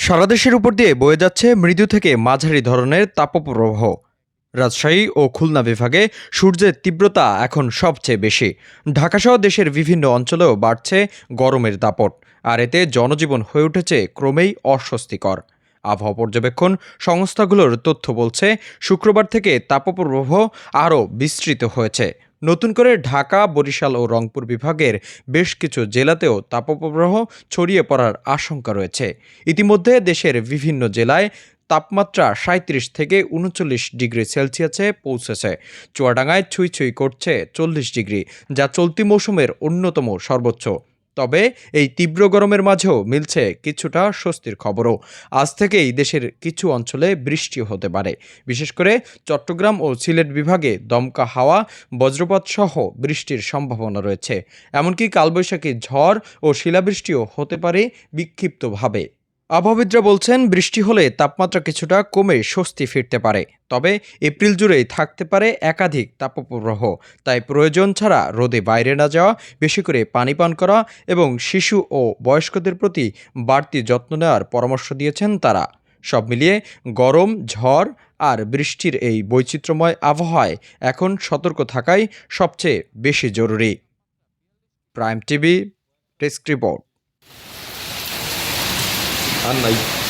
সারা দেশের উপর দিয়ে বয়ে যাচ্ছে মৃদু থেকে মাঝারি ধরনের তাপপ্রবাহ। রাজশাহী ও খুলনা বিভাগে সূর্যের তীব্রতা এখন সবচেয়ে বেশি। ঢাকাসহ দেশের বিভিন্ন অঞ্চলেও বাড়ছে গরমের দাপট, আর এতে জনজীবন হয়ে উঠেছে ক্রমেই অস্বস্তিকর। আবহাওয়া পর্যবেক্ষণ সংস্থাগুলোর তথ্য বলছে, শুক্রবার থেকে তাপপ্রবাহ আরও বিস্তৃত হয়েছে। নতুন করে ঢাকা, বরিশাল ও রংপুর বিভাগের বেশ কিছু জেলাতেও তাপপ্রবাহ ছড়িয়ে পড়ার আশঙ্কা রয়েছে। ইতিমধ্যে দেশের বিভিন্ন জেলায় তাপমাত্রা ৩৭ থেকে ৩৯ ডিগ্রি সেলসিয়াসে পৌঁছেছে। চুয়াডাঙ্গায় ছুঁই ছুঁই করছে ৪০ ডিগ্রি, যা চলতি মৌসুমের অন্যতম সর্বোচ্চ। তবে এই তীব্র গরমের মাঝেও মিলছে কিছুটা স্বস্তির খবরও। আজ থেকেই দেশের কিছু অঞ্চলে বৃষ্টি হতে পারে। বিশেষ করে চট্টগ্রাম ও সিলেট বিভাগে দমকা হাওয়া, বজ্রপাত সহ বৃষ্টির সম্ভাবনা রয়েছে। এমনকি কালবৈশাখী ঝড় ও শিলাবৃষ্টিও হতে পারে বিক্ষিপ্তভাবে। আবহাওয়াবিদরা বলছেন, বৃষ্টি হলে তাপমাত্রা কিছুটা কমে স্বস্তি ফিরতে পারে। তবে এপ্রিল জুড়েই থাকতে পারে একাধিক তাপপ্রবাহ। তাই প্রয়োজন ছাড়া রোদে বাইরে না যাওয়া, বেশি করে পানি পান করা এবং শিশু ও বয়স্কদের প্রতি বাড়তি যত্ন নেওয়ার পরামর্শ দিয়েছেন তারা। সব মিলিয়ে গরম, ঝড় আর বৃষ্টির এই বৈচিত্র্যময় আবহাওয়ায় এখন সতর্ক থাকাই সবচেয়ে বেশি জরুরি। Prime TV desk report. আর নাই।